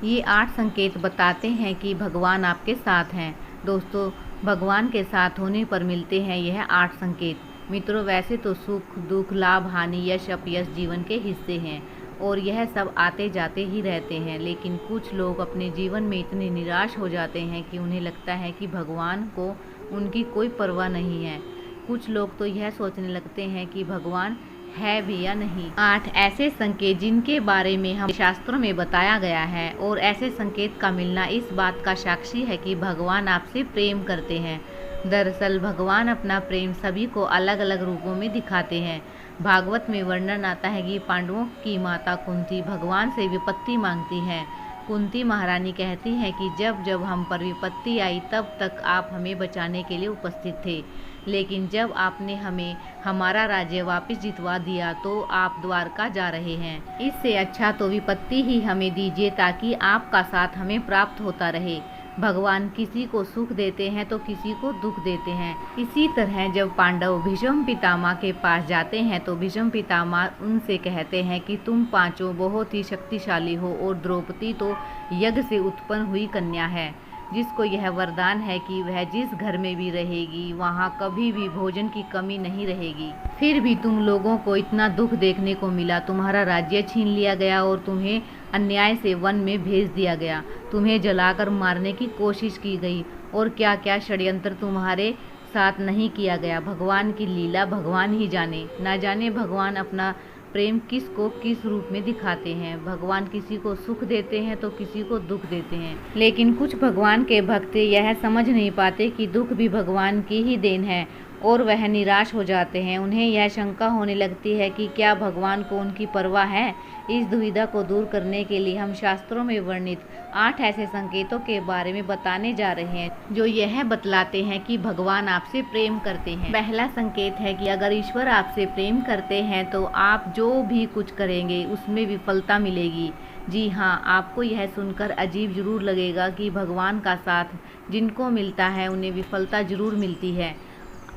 ये 8 संकेत बताते हैं कि भगवान आपके साथ हैं। दोस्तों, भगवान के साथ होने पर मिलते हैं यह 8 संकेत। मित्रों, वैसे तो सुख, दुख, लाभ, हानि, यश, अपयश जीवन के हिस्से हैं और यह सब आते जाते ही रहते हैं। लेकिन कुछ लोग अपने जीवन में इतने निराश हो जाते हैं कि उन्हें लगता है कि भगवान को उनकी कोई परवाह नहीं है। कुछ लोग तो यह सोचने लगते हैं कि भगवान है भी या नहीं। 8 ऐसे संकेत जिनके बारे में हम शास्त्रों में बताया गया है और ऐसे संकेत का मिलना इस बात का साक्षी है कि भगवान आपसे प्रेम करते हैं। दरअसल भगवान अपना प्रेम सभी को अलग अलग रूपों में दिखाते हैं। भागवत में वर्णन आता है कि पांडवों की माता कुंती भगवान से विपत्ति मांगती है। कुंती महारानी कहती हैं कि जब जब हम पर विपत्ति आई तब तक आप हमें बचाने के लिए उपस्थित थे, लेकिन जब आपने हमें हमारा राज्य वापस जितवा दिया तो आप द्वारका जा रहे हैं। इससे अच्छा तो विपत्ति ही हमें दीजिए ताकि आपका साथ हमें प्राप्त होता रहे। भगवान किसी को सुख देते हैं तो किसी को दुख देते हैं। इसी तरह जब पांडव भीष्म पितामह के पास जाते हैं तो भीष्म पितामह उनसे कहते हैं कि तुम पांचों बहुत ही शक्तिशाली हो और द्रौपदी तो यज्ञ से उत्पन्न हुई कन्या है, जिसको यह वरदान है कि वह जिस घर में भी रहेगी वहाँ कभी भी भोजन की कमी नहीं रहेगी। फिर भी तुम लोगों को इतना दुख देखने को मिला। तुम्हारा राज्य छीन लिया गया और तुम्हें अन्याय से वन में भेज दिया गया। तुम्हें जलाकर मारने की कोशिश की गई और क्या क्या षड्यंत्र तुम्हारे साथ नहीं किया गया। भगवान की लीला भगवान ही जाने। ना जाने भगवान अपना प्रेम किस को किस रूप में दिखाते हैं। भगवान किसी को सुख देते हैं तो किसी को दुख देते हैं। लेकिन कुछ भगवान के भक्त यह समझ नहीं पाते कि दुख भी भगवान की ही देन है और वह निराश हो जाते हैं। उन्हें यह शंका होने लगती है कि क्या भगवान को उनकी परवाह है। इस दुविधा को दूर करने के लिए हम शास्त्रों में वर्णित 8 ऐसे संकेतों के बारे में बताने जा रहे हैं जो यह बतलाते हैं कि भगवान आपसे प्रेम करते हैं। पहला संकेत है कि अगर ईश्वर आपसे प्रेम करते हैं तो आप जो भी कुछ करेंगे उसमें विफलता मिलेगी। जी हाँ, आपको यह सुनकर अजीब जरूर लगेगा कि भगवान का साथ जिनको मिलता है उन्हें विफलता जरूर मिलती है।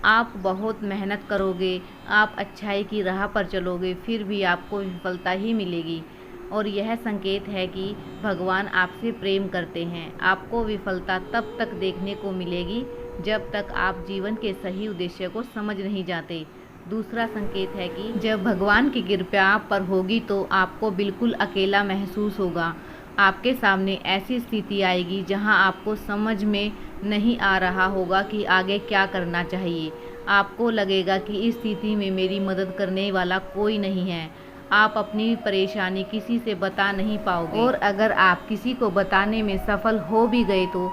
आप बहुत मेहनत करोगे, आप अच्छाई की राह पर चलोगे, फिर भी आपको विफलता ही मिलेगी। और यह संकेत है कि भगवान आपसे प्रेम करते हैं। आपको विफलता तब तक देखने को मिलेगी जब तक आप जीवन के सही उद्देश्य को समझ नहीं जाते। दूसरा संकेत है कि जब भगवान की कृपा आप पर होगी तो आपको बिल्कुल अकेला महसूस होगा। आपके सामने ऐसी स्थिति आएगी जहां आपको समझ में नहीं आ रहा होगा कि आगे क्या करना चाहिए। आपको लगेगा कि इस स्थिति में मेरी मदद करने वाला कोई नहीं है। आप अपनी परेशानी किसी से बता नहीं पाओगे और अगर आप किसी को बताने में सफल हो भी गए तो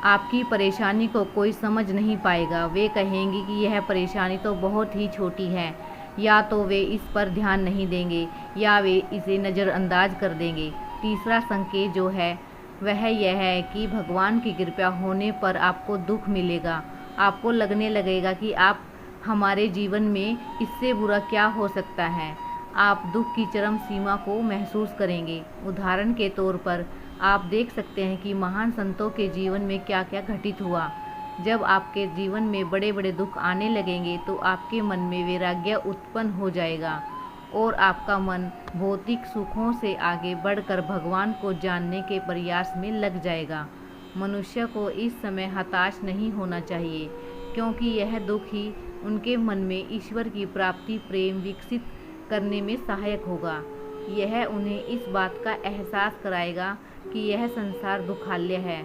आपकी परेशानी को कोई समझ नहीं पाएगा। वे कहेंगे कि यह परेशानी तो बहुत ही छोटी है, या तो वे इस पर ध्यान नहीं देंगे या वे इसे नज़रअंदाज कर देंगे। तीसरा संकेत जो है वह यह है कि भगवान की कृपा होने पर आपको दुख मिलेगा। आपको लगने लगेगा कि आप हमारे जीवन में इससे बुरा क्या हो सकता है। आप दुख की चरम सीमा को महसूस करेंगे। उदाहरण के तौर पर आप देख सकते हैं कि महान संतों के जीवन में क्या क्या घटित हुआ। जब आपके जीवन में बड़े बड़े दुख आने लगेंगे तो आपके मन में वैराग्य उत्पन्न हो जाएगा और आपका मन भौतिक सुखों से आगे बढ़कर भगवान को जानने के प्रयास में लग जाएगा। मनुष्य को इस समय हताश नहीं होना चाहिए, क्योंकि यह दुख ही उनके मन में ईश्वर की प्राप्ति प्रेम विकसित करने में सहायक होगा। यह उन्हें इस बात का एहसास कराएगा कि यह संसार दुखालय है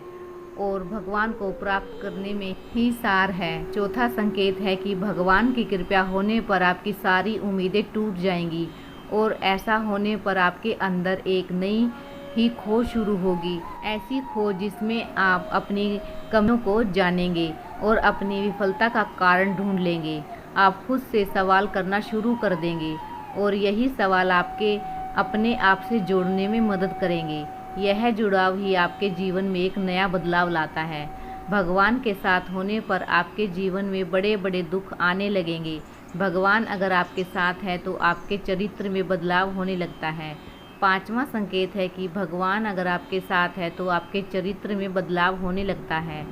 और भगवान को प्राप्त करने में ही सार है। चौथा संकेत है कि भगवान की कृपा होने पर आपकी सारी उम्मीदें टूट जाएंगी और ऐसा होने पर आपके अंदर एक नई ही खोज शुरू होगी। ऐसी खोज जिसमें आप अपनी कमियों को जानेंगे और अपनी विफलता का कारण ढूंढ लेंगे। आप खुद से सवाल करना शुरू कर देंगे और यही सवाल आपके अपने आप से जोड़ने में मदद करेंगे। यह जुड़ाव ही आपके जीवन में एक नया बदलाव लाता है। भगवान के साथ होने पर आपके जीवन में बड़े बड़े दुख आने लगेंगे। भगवान अगर आपके साथ है तो आपके चरित्र में बदलाव होने लगता है। पांचवा संकेत है कि भगवान अगर आपके साथ है तो आपके चरित्र में बदलाव होने लगता है।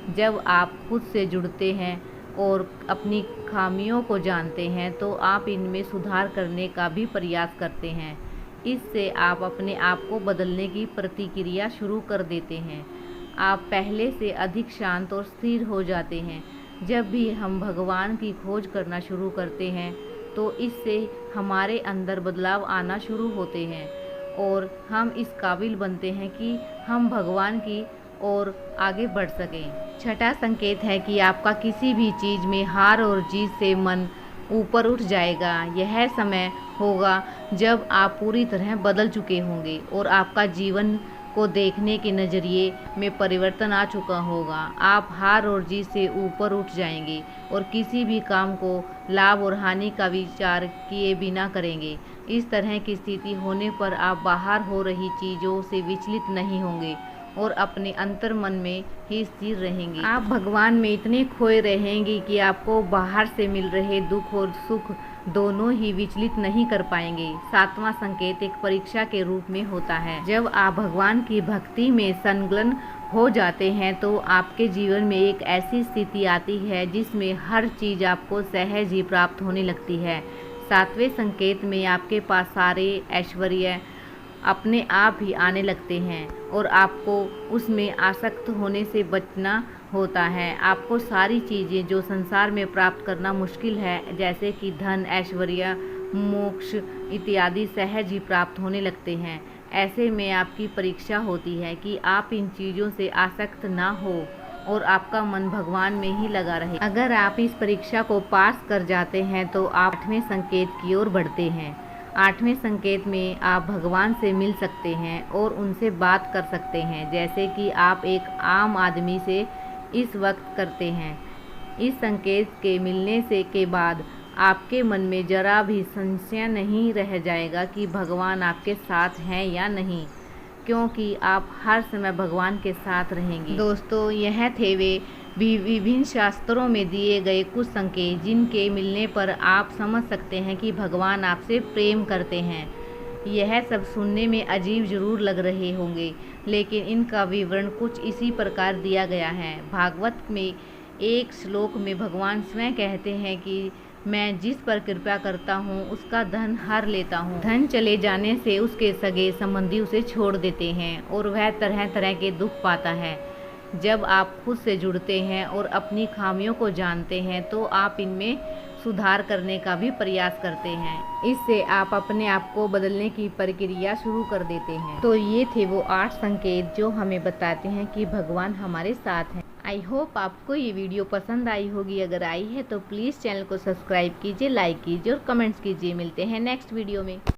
जब आप खुद से जुड़ते हैं और अपनी खामियों को जानते हैं तो आप इनमें सुधार करने का भी प्रयास करते हैं। इससे आप अपने आप को बदलने की प्रतिक्रिया शुरू कर देते हैं। आप पहले से अधिक शांत और स्थिर हो जाते हैं। जब भी हम भगवान की खोज करना शुरू करते हैं तो इससे हमारे अंदर बदलाव आना शुरू होते हैं और हम इस काबिल बनते हैं कि हम भगवान की ओर आगे बढ़ सकें। छठा संकेत है कि आपका किसी भी चीज़ में हार और जीत से मन ऊपर उठ जाएगा। यह समय होगा जब आप पूरी तरह बदल चुके होंगे और आपका जीवन को देखने के नज़रिए में परिवर्तन आ चुका होगा। आप हार और जीत से ऊपर उठ जाएंगे और किसी भी काम को लाभ और हानि का विचार किए बिना करेंगे। इस तरह की स्थिति होने पर आप बाहर हो रही चीज़ों से विचलित नहीं होंगे और अपने अंतर मन में ही स्थिर रहेंगे। आप भगवान में इतने खोए रहेंगे कि आपको बाहर से मिल रहे दुख और सुख दोनों ही विचलित नहीं कर पाएंगे। सातवां संकेत एक परीक्षा के रूप में होता है। जब आप भगवान की भक्ति में संलग्न हो जाते हैं तो आपके जीवन में एक ऐसी स्थिति आती है जिसमें हर चीज़ आपको सहज ही प्राप्त होने लगती है। सातवें संकेत में आपके पास सारे ऐश्वर्य अपने आप ही आने लगते हैं और आपको उसमें आसक्त होने से बचना होता है। आपको सारी चीज़ें जो संसार में प्राप्त करना मुश्किल है, जैसे कि धन, ऐश्वर्य, मोक्ष इत्यादि सहज ही प्राप्त होने लगते हैं। ऐसे में आपकी परीक्षा होती है कि आप इन चीज़ों से आसक्त ना हो और आपका मन भगवान में ही लगा रहे। अगर आप इस परीक्षा को पास कर जाते हैं तो आप 8वें संकेत की ओर बढ़ते हैं। 8वें संकेत में आप भगवान से मिल सकते हैं और उनसे बात कर सकते हैं, जैसे कि आप एक आम आदमी से इस वक्त करते हैं। इस संकेत के मिलने से के बाद आपके मन में जरा भी संशय नहीं रह जाएगा कि भगवान आपके साथ हैं या नहीं, क्योंकि आप हर समय भगवान के साथ रहेंगे। दोस्तों, यह थे वे भी विभिन्न शास्त्रों में दिए गए कुछ संकेत जिनके मिलने पर आप समझ सकते हैं कि भगवान आपसे प्रेम करते हैं। यह सब सुनने में अजीब जरूर लग रहे होंगे, लेकिन इनका विवरण कुछ इसी प्रकार दिया गया है। भागवत में एक श्लोक में भगवान स्वयं कहते हैं कि मैं जिस पर कृपा करता हूँ उसका धन हर लेता हूँ। धन चले जाने से उसके सगे संबंधी उसे छोड़ देते हैं और वह तरह तरह के दुख पाता है। जब आप खुद से जुड़ते हैं और अपनी खामियों को जानते हैं तो आप इनमें सुधार करने का भी प्रयास करते हैं। इससे आप अपने आप को बदलने की प्रक्रिया शुरू कर देते हैं। तो ये थे वो 8 संकेत जो हमें बताते हैं कि भगवान हमारे साथ हैं। आई होप आपको ये वीडियो पसंद आई होगी। अगर आई है तो प्लीज़ चैनल को सब्सक्राइब कीजिए, लाइक कीजिए और कमेंट्स कीजिए। मिलते हैं नेक्स्ट वीडियो में।